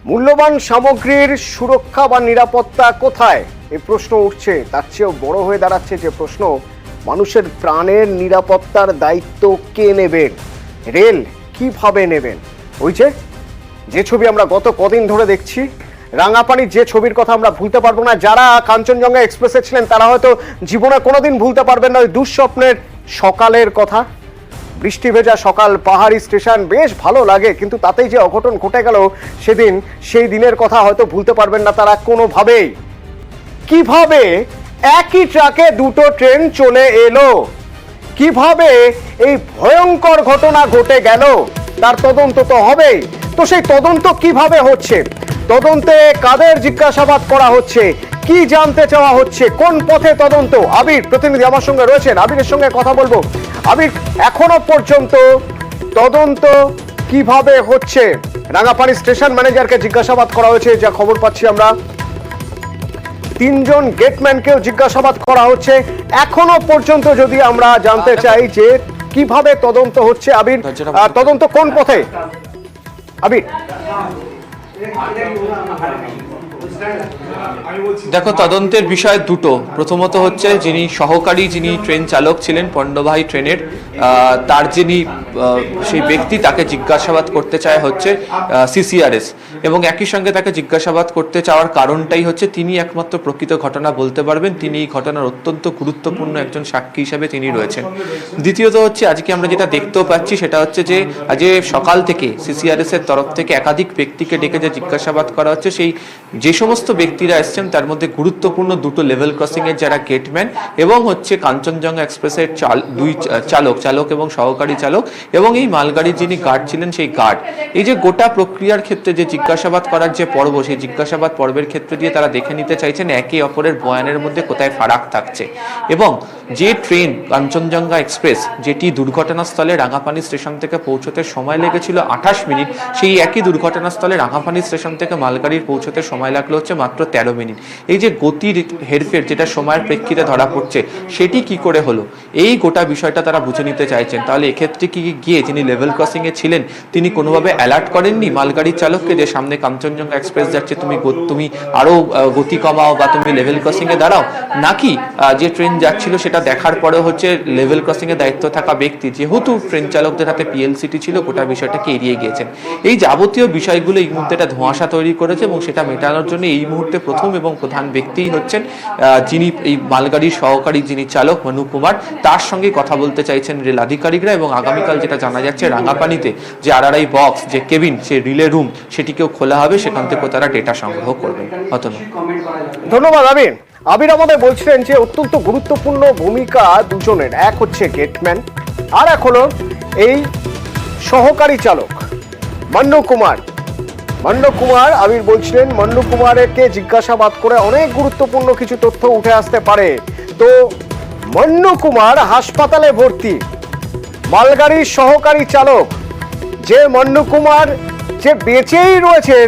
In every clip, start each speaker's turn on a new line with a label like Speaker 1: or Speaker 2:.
Speaker 1: মূল্যবান সামগ্রীর সুরক্ষা বা নিরাপত্তা কোথায় এই প্রশ্ন উঠছে। তার চেয়েও বড় হয়ে দাঁড়াচ্ছে যে প্রশ্ন, মানুষের প্রাণের নিরাপত্তার দায়িত্ব কে নেবেন, রেল কিভাবে নেবেন। ওই যে ছবি আমরা গত কদিন ধরে দেখছি, রাঙাপানির যে ছবির কথা আমরা ভুলতে পারবো না। যারা কাঞ্চনজঙ্ঘা এক্সপ্রেসে ছিলেন তারা হয়তো জীবনে কোনোদিন ভুলতে পারবেন না ওই দুঃস্বপ্নের সকালের কথা। বৃষ্টি ভেজা সকাল, পাহাড়ি স্টেশন, বেশ ভালো লাগে, কিন্তু তাতেই যে অঘটন ঘটে গেল সেদিন, সেই দিনের কথা হয়তো ভুলতে পারবেন না তারা কোনোভাবেই। কিভাবে একই ট্রাকে দুটো ট্রেন চলে এলো, কিভাবে এই ভয়ঙ্কর ঘটনা ঘটে গেল, তার তদন্ত তো হবেই। তো সেই তদন্ত কিভাবে হচ্ছে, তদন্তে কাদের জিজ্ঞাসাবাদ করা হচ্ছে, কি জানতে চাওয়া হচ্ছে, কোন পথে তদন্ত। আবির প্রতিনিধি আমার সঙ্গে রয়েছেন, আবিরের সঙ্গে কথা বলবো। আবির, এখনো পর্যন্ত তদন্ত কিভাবে হচ্ছে? রাঙাপানি স্টেশন ম্যানেজারকে জিজ্ঞাসাবাদ করা হয়েছে যা খবর পাচ্ছি আমরা, তিনজন গেটম্যানকেও জিজ্ঞাসাবাদ করা হচ্ছে। এখনো পর্যন্ত যদি আমরা জানতে চাই যে কিভাবে তদন্ত হচ্ছে, আবির তদন্ত কোন পথে? আবির,
Speaker 2: দেখো, তদন্তের বিষয় দুটো। প্রথমত হচ্ছে যিনি সহকারী, যিনি ট্রেন চালক ছিলেন পণ্যবাহী ট্রেনের, তার যিনি সেই ব্যক্তি, তাকে জিজ্ঞাসাবাদ করতে চায় হচ্ছে সিসিআরএস, এবং একই সঙ্গে তাকে জিজ্ঞাসাবাদ করতে চাওয়ার কারণটাই হচ্ছে তিনি একমাত্র প্রকৃত ঘটনা বলতে পারবেন, তিনি এই ঘটনার অত্যন্ত গুরুত্বপূর্ণ একজন সাক্ষী হিসাবে তিনি রয়েছেন। দ্বিতীয়ত হচ্ছে আজকে আমরা যেটা দেখতেও পাচ্ছি সেটা হচ্ছে যে আজ সকাল থেকে সিসিআরএস এর তরফ থেকে একাধিক ব্যক্তিকে ডেকে যে জিজ্ঞাসাবাদ করা হচ্ছে, সেই যে সমস্ত ব্যক্তিরা এসছেন তার মধ্যে গুরুত্বপূর্ণ দুটো লেভেল ক্রসিং এর যারা গেটম্যান, এবং হচ্ছে কাঞ্চনজঙ্ঘা এক্সপ্রেসের দুই চালক এবং সহকারী চালক, এবং এই মালগাড়ির যিনি গার্ড ছিলেন সেই গার্ড। এই যে গোটা প্রক্রিয়ার ক্ষেত্রে যে জিজ্ঞাসাবাদ করার যে পর্ব, সেই জিজ্ঞাসাবাদ পর্বের ক্ষেত্রে দিয়ে তারা দেখে নিতে চাইছেন একে অপরের বয়ানের মধ্যে কোথায় ফারাক থাকছে, এবং যে ট্রেন কাঞ্চনজঙ্ঘা এক্সপ্রেস যেটি দুর্ঘটনাস্থলে রাঙাপানি স্টেশন থেকে পৌঁছতে সময় লেগেছিল 28 মিনিট, সেই একই দুর্ঘটনাস্থলে রাঙাপানি স্টেশন থেকে মালগাড়ির পৌঁছতে সময় লাগলো হচ্ছে মাত্র 13 মিনিট। এই যে গতির হেরফের যেটা সময়ের প্রেক্ষিতে ধরা পড়ছে, সেটি কি করে হলো, এই গোটা বিষয়টা তারা বুঝে নিতে চাইছেন। তাহলে এক্ষেত্রে কি গিয়ে যিনি লেভেল ক্রসিং এ ছিলেন তিনি কোনোভাবে অ্যালার্ট করেননি মালগাড়ির চালককে যে সামনে কাঞ্চনজঙ্ঘা এক্সপ্রেস যাচ্ছে, তুমি আরো গতি কমাও বা তুমি লেভেল ক্রসিং এ দাঁড়াও, নাকি যে ট্রেন যাচ্ছিল সেটা দেখার পরে হচ্ছে লেভেল ক্রসিং এ দায়িত্ব থাকা ব্যক্তি, যেহেতু ট্রেন চালকদের হাতে পিএলসিটি ছিল, গোটা বিষয়টাকে এড়িয়ে গিয়েছেন। এই যাবতীয় বিষয়গুলো এই মুহূর্তে একটা ধোঁয়াশা তৈরি করেছে, এবং সেটা মেটানোর জন্য এই মুহূর্তে প্রথম এবং প্রধান ব্যক্তিই হচ্ছেন যিনি এই মালগাড়ির সহকারী যিনি চালক মনু কুমার, তার সঙ্গে কথা বলতে চাইছেন রেল আধিকারিকরা। এবং আগামীকাল যেটা জানা যাচ্ছে রাঙাপানিতে যে আরআরআই বক্স, যে কেবিন, সে রিলে রুম, সেটিকেও খোলা হবে, সেখান থেকে তারা ডেটা সংগ্রহ করবেন।
Speaker 1: ধন্যবাদ আবির। আবির আমাদের বলছিলেন যে অত্যন্ত গুরুত্বপূর্ণ ভূমিকা দুজনের, এক হচ্ছে গেটম্যান আর এক হলো এই সহকারী চালক মন্নু কুমার। আবির বলছিলেন মন্নু কুমারকে জিজ্ঞাসাবাদ করে অনেক গুরুত্বপূর্ণ কিছু তথ্য উঠে আসতে পারে। তো মন্নু কুমার হাসপাতালে ভর্তি, মালগাড়ির সহকারী চালক যে মন্নু কুমার যে বেঁচেই রয়েছেন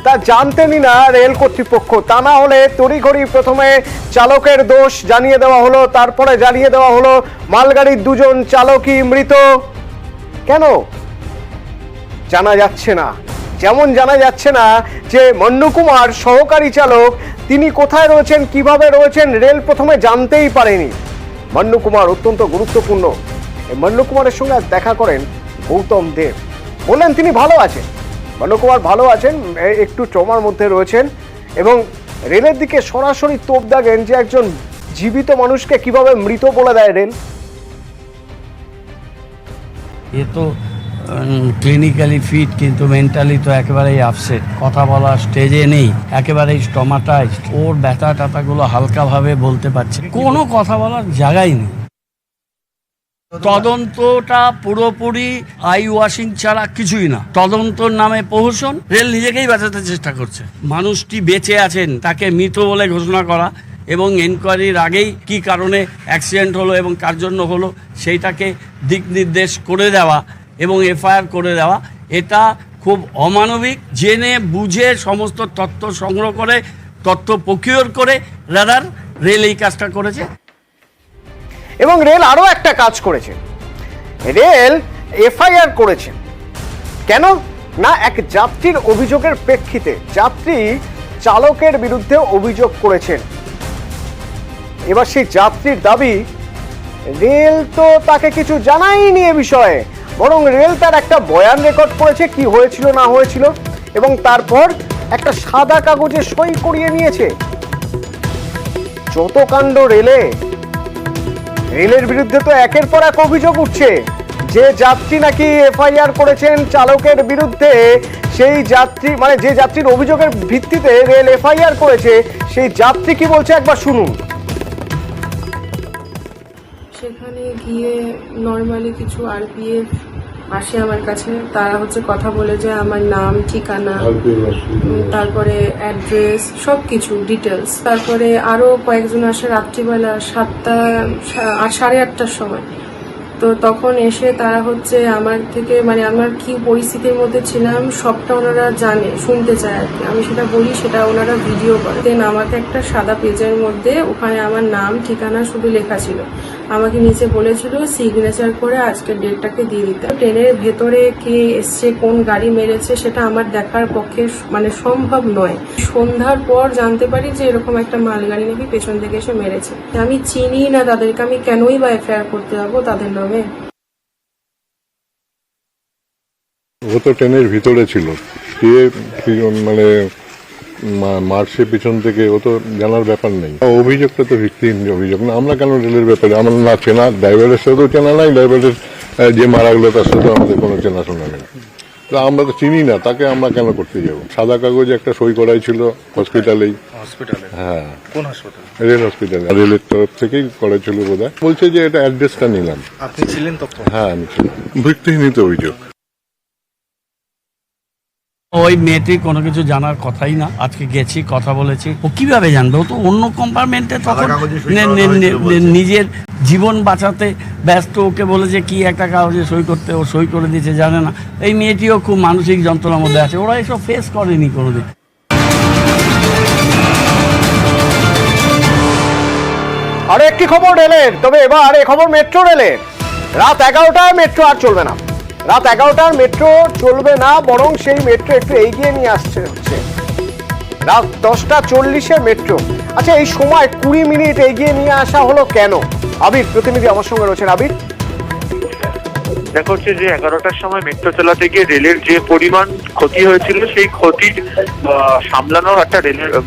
Speaker 1: তা জানতেনই না রেল কর্তৃপক্ষ। তা না হলে তড়িঘড়ি প্রথমে চালকের দোষ জানিয়ে দেওয়া হলো, তারপরে জানিয়ে দেওয়া হলো মালগাড়ির দুজন চালকই মৃত। কেন জানা যাচ্ছে না? যেমন জানা যাচ্ছে না যে মন্নু কুমার সহকারী চালক তিনি কোথায় রয়েছেন, কিভাবে রয়েছেন, রেল প্রথমে জানতেই পারেনি। মন্নু কুমার অত্যন্ত গুরুত্বপূর্ণ। মন্নু কুমারের সঙ্গে দেখা করেন গৌতম দেব, বললেন তিনি ভালো আছেন, মন্নু কুমার ভালো আছেন, একটু ট্রমার মধ্যে রয়েছেন, এবং রেলের দিকে সরাসরি তোপ দাগেন যে একজন জীবিত মানুষকে কিভাবে মৃত বলে দেয় রেল।
Speaker 3: এ তো ক্লিনিক্যালি ফিট, কিন্তু মেন্টালি তো একেবারেই আপসেট, কথা বলা স্টেজে নেই, একেবারেই স্টমাটাইজড, ওর ব্যথা ট্যাথাগুলো হালকাভাবে বলতে পারছে, কোনো কথা বলার জায়গাই নেই। তদন্তটা পুরোপুরি আই ওয়াশিং ছাড়া কিছুই না। তদন্তর নামে প্রহসন, রেল নিজেকেই বাঁচাতে চেষ্টা করছে। মানুষটি বেঁচে আছেন তাকে মৃত বলে ঘোষণা করা, এবং এনকোয়ারির আগেই কি কারণে অ্যাক্সিডেন্ট হলো এবং কার জন্য হলো সেইটাকে দিক নির্দেশ করে দেওয়া এবং এফআইআর করে দেওয়া, এটা খুব অমানবিক। জেনে বুঝে সমস্ত তথ্য সংগ্রহ করে, তথ্য প্রকিউর করে রাদার রেল এই কাজটা করেছে।
Speaker 1: এবং রেল আরো একটা কাজ করেছে, রেল এফআইআর করেছে। কেন? না এক যাত্রীর অভিযোগের প্রেক্ষিতে যাত্রী চালকের বিরুদ্ধে অভিযোগ করেছেন। এবার সেই যাত্রীর দাবি রেল তো তাকে কিছু জানায়নি এ বিষয়ে, বরং রেল তার একটা বয়ান রেকর্ড করেছে কি হয়েছিল না হয়েছিল এবং তারপর একটা সাদা কাগজে সই করিয়ে নিয়েছে। যত কাণ্ড রেলের বিরুদ্ধে তো একের পর এক অভিযোগ উঠছে। যে যাত্রী নাকি এফআইআর করেছেন চালকের বিরুদ্ধে, সেই যাত্রী মানে যে যাত্রীর অভিযোগের ভিত্তিতে রেল এফআইআর করেছে, সেই যাত্রী কি বলছে একবার শুনুন।
Speaker 4: সেখানে গিয়ে নর্মালি কিছু আরপিএফ আসে আমার কাছে, তারা কথা বলে যে আমার নাম, ঠিকানা, তারপরে অ্যাড্রেস, সব কিছু ডিটেলস। তারপরে আরো কয়েকজন আসে রাত্রিবেলা 7টা 8:30টার সময়। তো তখন এসে তারা আমার থেকে মানে আমার কি পরিস্থিতির মধ্যে ছিলাম সবটা ওনারা জানে, শুনতে চায় আর কি। আমি সেটা বলি, সেটা ওনারা ভিডিও করে দেন। আমাকে একটা সাদা পেজের মধ্যে ওখানে আমার নাম, ঠিকানা শুধু লেখা ছিল। আমাকে নিচে বলেছিল সিগনেচার করে আজকের ডেটটাকে দিয়ে দিতে। ট্রেনের ভেতরে কে এসছে, কোন গাড়ি মেরেছে, সেটা আমার দেখার পক্ষে মানে সম্ভব নয়। সন্ধ্যার পর জানতে পারি যে এরকম একটা মালগাড়ি নাকি পেছন থেকে এসে মেরেছে। আমি চিনি না তাদেরকে, আমি কেনই বা এফআইআর করতে যাবো তাদের নামে।
Speaker 5: ও তো ট্রেনের ভিতরে ছিল, কে মানে মার্চে পিছন থেকে ও তো জানার ব্যাপার নেই। অভিযোগটা তো ভিত্তিহীন অভিযোগ না। আমরা কেন রেলের ব্যাপারে আমার না চেনা, ড্রাইভারের সাথেও চেনা নাই, ড্রাইভারের যে মারা গেলো তার সাথেও আমাদের কোনো চেনাশোনা নেই। তো আমরা তো চিনি না, তাকে আমরা কেন করতে যাবো? সাদা কাগজে একটা সই করাই ছিল হসপিটালেই। হ্যাঁ, কোন হসপিটাল? রেল হসপিটালে, রেলের তরফ থেকেই করেছিল বোধহয়। বলছে যে এটা অ্যাড্রেসটা নিলাম।
Speaker 6: আপনি ছিলেন তখন?
Speaker 5: হ্যাঁ আমি ছিলাম। ভিত্তিহীন তো অভিযোগ।
Speaker 3: ওই মেয়েটি কোনো কিছু জানার কথাই না। আজকে গেছি, কথা বলেছি। ও কিভাবে জানবে? ও তো অন্য কম্পার্টমেন্টে তখন নিজের জীবন বাঁচাতে ব্যস্ত। ওকে বলে যে কি একটা কাগজে সই করতে, ও সই করে দিয়েছে, জানে না। এই মেয়েটিও খুব মানসিক যন্ত্রণার মধ্যে আছে। ওরা এসব ফেস করেনি কোনোদিন।
Speaker 1: আরো একটি খবর রেলের, তবে এবার এই খবর মেট্রো রেলের। রাত 11টায় মেট্রো আর চলবে না। রাত 11টার মেট্রো চলবে না, বরং সেই মেট্রো একটু এগিয়ে নিয়ে আসছে হচ্ছে রাত 10:40 মেট্রো। আচ্ছা, এই সময় 20 মিনিট এগিয়ে নিয়ে আসা হলো কেন? আবির প্রতিনিধি আমার সঙ্গে রয়েছেন। আবির,
Speaker 7: দেখা হচ্ছে যে 11টার সময় মেট্রো চালাতে গিয়ে রেলের যে পরিমাণ ক্ষতি হয়েছিল, সেই ক্ষতির সামলানোর একটা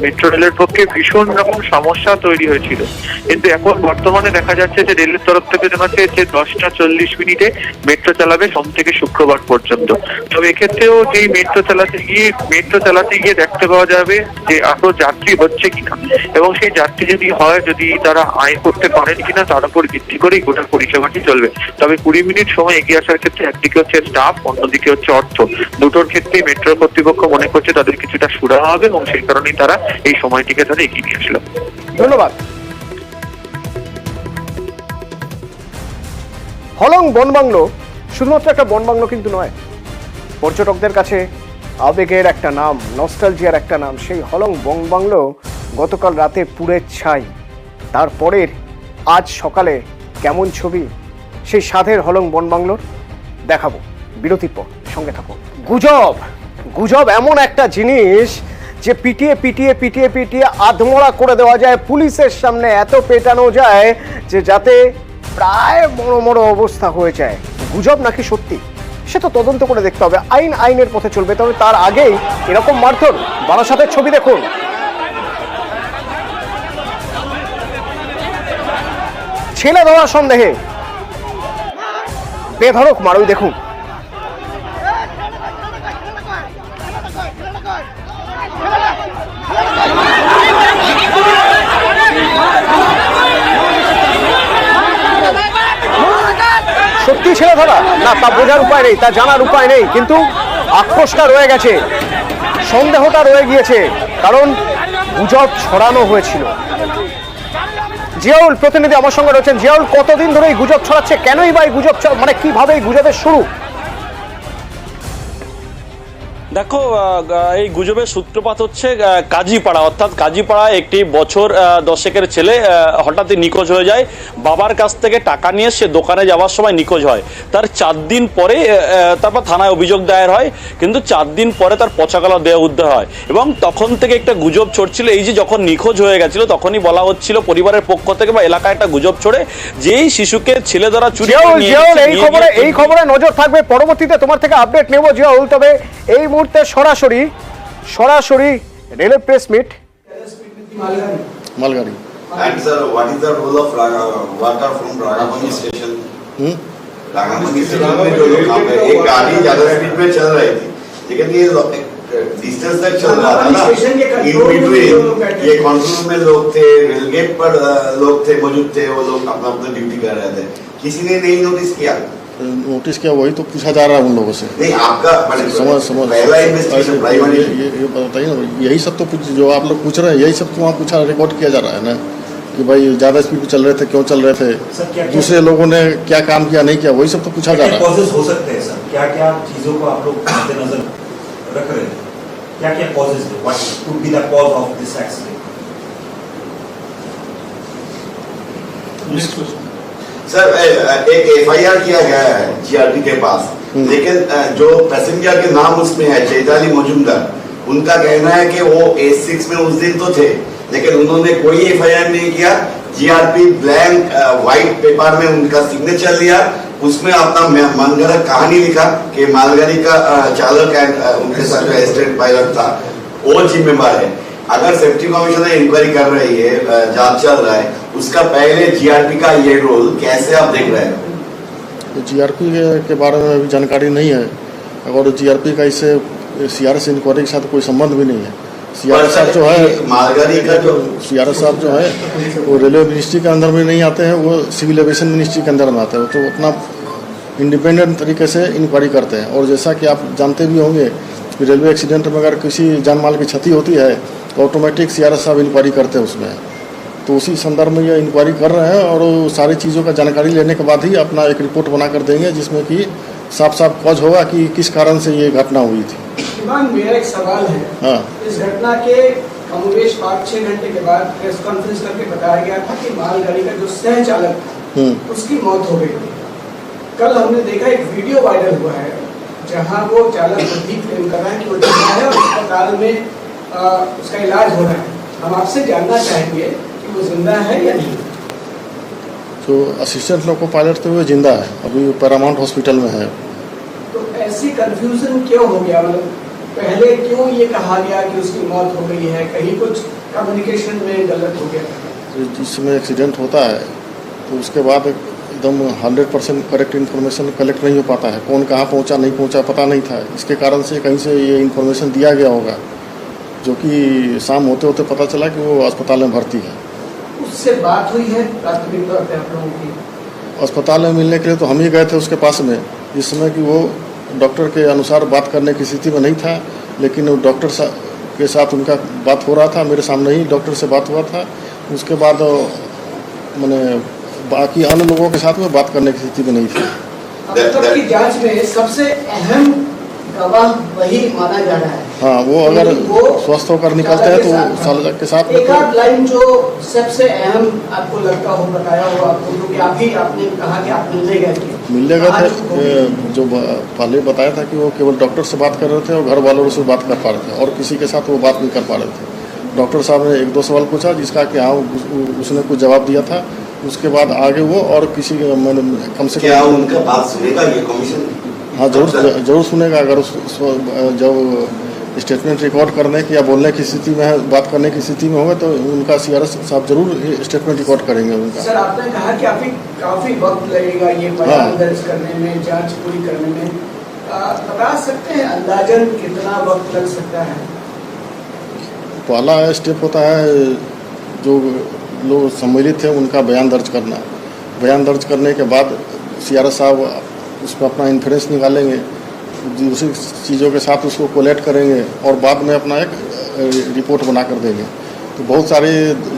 Speaker 7: মেট্রো রেলের পক্ষে ভীষণ রকম সমস্যা তৈরি হয়েছিল। কিন্তু এখন বর্তমানে দেখা যাচ্ছে যে রেলের তরফ থেকে জানাচ্ছে যে 10:40 মেট্রো চালাবে সোম থেকে শুক্রবার পর্যন্ত। তবে এক্ষেত্রেও যে মেট্রো চালাতে গিয়ে দেখতে পাওয়া যাবে যে আরো যাত্রী হচ্ছে কিনা, এবং সেই যাত্রী যদি হয়, যদি তারা আয় করতে পারেন কিনা, তার উপর ভিত্তি করেই গোটা পরিষেবাটি চলবে। তবে 20 মিনিট সময় এগিয়ে আসার ক্ষেত্রে একদিকে হচ্ছে স্টাফ, অন্যদিকে হচ্ছে অর্থ। দুটোর ক্ষেত্রেই মেট্রো কর্তৃপক্ষ মনে করছে তাদের কিছুটা সুরাহা হবে, এবং সেই কারণেই তারা এই সময়টিকে তারা এগিয়ে নিয়ে আসলো।
Speaker 1: ধন্যবাদ। হলং বনবাংলো শুধুমাত্র একটা বনবাংলো কিন্তু নয়, পর্যটকদের কাছে আবেগের একটা নাম, নস্টালজিয়ার একটা নাম। সেই হলং বনবাংলো গতকাল রাতে পুড়ে ছাই। তারপরের আজ সকালে কেমন ছবি সেই স্বাদের হলং বনবাংলোর দেখাবো বিরতির পর। সঙ্গে থাকো। গুজব এমন একটা জিনিস যে পিটিয়ে পিটিয়ে পিটিয়ে পিটিয়ে আধমরা করে দেওয়া যায়। পুলিশের সামনে এত পেটানো যায় যে যাতে প্রায় বড় অবস্থা হয়ে যায়। গুজব নাকি সত্যি সে তো তদন্ত করে দেখতে হবে। আইনের পথে চলবে। তবে তার আগেই এরকম মারধর। বারাসাতের ছবি দেখুন। ছেলে ধরার সন্দেহে বেধড়ক মারুই দেখুন। সত্যি ছেলে ধরা না, তা বোঝার উপায় নেই, তা জানার উপায় নেই, কিন্তু আক্রোশটা রয়ে গেছে, সন্দেহটা রয়ে গিয়েছে, কারণ গুজব ছড়ানো হয়েছিল। জিয়াউল প্রতিনিধি আমার সঙ্গে রয়েছেন। জিয়াউল, কতদিন ধরে এই গুজব ছড়াচ্ছে? কেনই বা এই গুজব, মানে কিভাবে এই গুজবের শুরু?
Speaker 6: দেখো এই গুজবের সূত্রপাত হচ্ছে কাজীপাড়া, অর্থাৎ কাজীপাড়ায় একটি বছর 10-এর ছেলে হঠাৎই নিখোঁজ হয়ে যায়। বাবার কাছ থেকে টাকা নিয়ে সে দোকানে যাওয়ার সময় নিখোঁজ হয়। তার 4 দিন পরে তারপর থানায় অভিযোগ দায়ের হয়, কিন্তু 4 দিন পরে তার পচাগলা দেহ উদ্ধার হয়। এবং তখন থেকে একটা গুজব ছড়ছিল, এই যে যখন নিখোঁজ হয়ে গেছিল তখনই বলা হচ্ছিল পরিবারের পক্ষ থেকে বা এলাকায় একটা গুজব ছড়ে যে এই শিশুকে ছেলে দ্বারা চুরি করে নিয়ে গেছে।
Speaker 1: এই খবরে নজর থাকবে, পরবর্তীতে তোমার থেকে আপডেট নেব জিয়াউল। তবে এই মুহূর্তে সরাসরি রেলের প্রেস মিট।
Speaker 8: मालगाड़ी।
Speaker 9: And sir, what is the role of water from Ragamani station? Ragamani station में जो लोग काम है, एक गाड़ी ज्यादा स्पीड में चल रही थी, लेकिन ये डिस्टेंस तक चल रहा था ना, इन बिटवीन ये कंट्रोल में लोग थे, रेल गेट पर लोग थे, मौजूद थे, वो लोग अपना अपना ड्यूटी कर रहे थे, किसी ने नहीं नोटिस किया?
Speaker 8: नोटिस किया, वही तो पूछा जा रहा है उन लोगों से।
Speaker 9: नहीं, आपका
Speaker 8: समझ
Speaker 9: पहला इन्वेस्टिगेशन प्राइमरी
Speaker 8: ये बताइए ना, यही सब तो जो आप लोग पूछ रहे हैं, यही सब तो वहाँ पूछा, रिकॉर्ड किया जा रहा है ना कि भाई ज्यादा स्पीड पे चल रहे थे, क्यों चल रहे थे, दूसरे लोगों ने क्या काम किया नहीं किया, वही सब तो पूछा जा रहा है।
Speaker 10: कॉजेस हो सकते हैं सर, क्या क्या चीजों को आप लोग मद्देनजर रख रहे हैं, क्या क्या कॉजेस है, what could be the cause of this accident?
Speaker 9: Sir, एक FIR किया गया है GRP के पास, लेकिन जो पैसेंजर के नाम उसमें है चैताली मजूमदार, उनका कहना है कि वो A6 में उस दिन तो थे, लेकिन उन्होंने कोई FIR नहीं किया। GRP ब्लैंक व्हाइट पेपर में उनका सिग्नेचर लिया, उसमें अपना मनगढ़ंत कहानी लिखा कि मालगाड़ी का चालक एंड उनके साथ जो असिस्टेंट पायलट था वो जिम्मेदार है। अगर सेफ्टी कमीशन इंक्वायरी कर रही है, जांच चल रहा है, उसका पहले GRP का ये रोल कैसे आप देख रहे हैं?
Speaker 8: तो GRP के बारे में अभी जानकारी नहीं है, और GRP का इससे CRS इंक्वायरी के साथ कोई संबंध भी नहीं है। CRS साहब जो है,
Speaker 9: मालगाड़ी का जो
Speaker 8: CRS साहब जो है वो रेलवे मिनिस्ट्री के अंदर में नहीं आते हैं, वो सिविल एविएशन मिनिस्ट्री के अंदर में आते हैं, तो अपना इंडिपेंडेंट तरीके से इंक्वायरी करते हैं। और जैसा कि आप जानते भी होंगे कि रेलवे एक्सीडेंट में अगर किसी जान माल की क्षति होती है तो ऑटोमेटिक CRS साहब इंक्वायरी करते हैं उसमें, तो उसी संदर्भ में ये इंक्वायरी कर रहे हैं, और सारी चीज़ों का जानकारी लेने के बाद ही अपना एक रिपोर्ट बना कर देंगे, जिसमें कि साफ साफ कॉज होगा कि किस कारण से ये घटना हुई थी।
Speaker 11: मेरा एक सवाल है,
Speaker 8: हाँ,
Speaker 11: इस घटना के कमोबेश 5-6 घंटे के बाद प्रेस कॉन्फ्रेंस करके बताया गया था कि मालगाड़ी का जो सह चालक था उसकी मौत हो गई थी। कल हमने देखा एक वीडियो वायरल हुआ है जहां वो चालक भी क्लेम कर रहा है कि वो जिंदा है और अस्पताल में उसका इलाज हो रहा है। हम आपसे जानना चाहेंगे कि वो जिंदा है या नहीं?
Speaker 8: तो असिस्टेंट लोको पायलट तो वो जिंदा है, अभी पैरामाउंट हॉस्पिटल में है।
Speaker 11: तो ऐसी कंफ्यूजन क्यों हो गया, मतलब पहले क्यों ये कहा गया कि उसकी मौत हो गई है, कहीं कुछ कम्युनिकेशन में गलत हो गया?
Speaker 8: जिसमें एक्सीडेंट होता है तो उसके बाद एकदम 100% करेक्ट इन्फॉर्मेशन कलेक्ट नहीं हो पाता है, कौन कहाँ पहुँचा नहीं पहुँचा पता नहीं था, इसके कारण से कहीं से ये इन्फॉर्मेशन दिया गया होगा, जो कि शाम होते होते पता चला कि वो अस्पताल में भर्ती है।
Speaker 11: उससे बात हुई है प्राथमिक तौर पे आप लोगों की?
Speaker 8: अस्पताल में मिलने के लिए तो हम ही गए थे उसके पास में, जिस समय कि वो डॉक्टर के अनुसार बात करने की स्थिति में नहीं था, लेकिन वो डॉक्टर के साथ उनका बात हो रहा था, मेरे सामने ही डॉक्टर से बात हुआ था। उसके बाद मैंने बाकी अन्य लोगों के साथ में बात करने की स्थिति में नहीं थी।
Speaker 11: अब तक की जांच में सबसे अहम गवाह वही माना जा रहा है।
Speaker 8: हाँ, वो अगर स्वस्थ होकर निकलते हैं तो चालक के साथ
Speaker 11: एक आध लाइन जो सबसे अहम आपको लगता हो बताया हो आपको, क्योंकि आप ही आपने कहा कि आप मिलने गए थे।
Speaker 8: मिलने गए थे, जो पहले बताया था कि वो केवल डॉक्टर से बात कर रहे थे और घर वालों से बात कर पा रहे थे, और किसी के साथ वो बात नहीं कर पा रहे थे। डॉक्टर साहब ने 1-2 सवाल पूछा, जिसका कि हाँ उसने कुछ जवाब दिया था। उसके बाद आगे वो और किसी कम से
Speaker 9: क्या उनका बात सुनेगा ये कमीशन?
Speaker 8: हाँ, जरूर सुनेगा। अगर जब स्टेटमेंट रिकॉर्ड करने की या बोलने की स्थिति में है, बात करने की स्थिति में होगा, तो उनका CRS साहब जरूर स्टेटमेंट रिकॉर्ड करेंगे उनका।
Speaker 11: सर, आपने कहा कि काफी वक्त लगेगा ये बयान दर्ज करने में, जांच पूरी करने में, बता सकते हैं अंदाजन कितना वक्त लग सकता है?
Speaker 8: पहला स्टेप होता है जो लोग सम्मिलित थे उनका बयान दर्ज करना। बयान दर्ज करने के बाद CRS साहब उसमें अपना इन्फ्रेंस निकालेंगे, दूसरी चीज़ों के साथ उसको कोलेक्ट करेंगे और बाद में अपना एक रिपोर्ट बना कर देंगे। तो बहुत सारे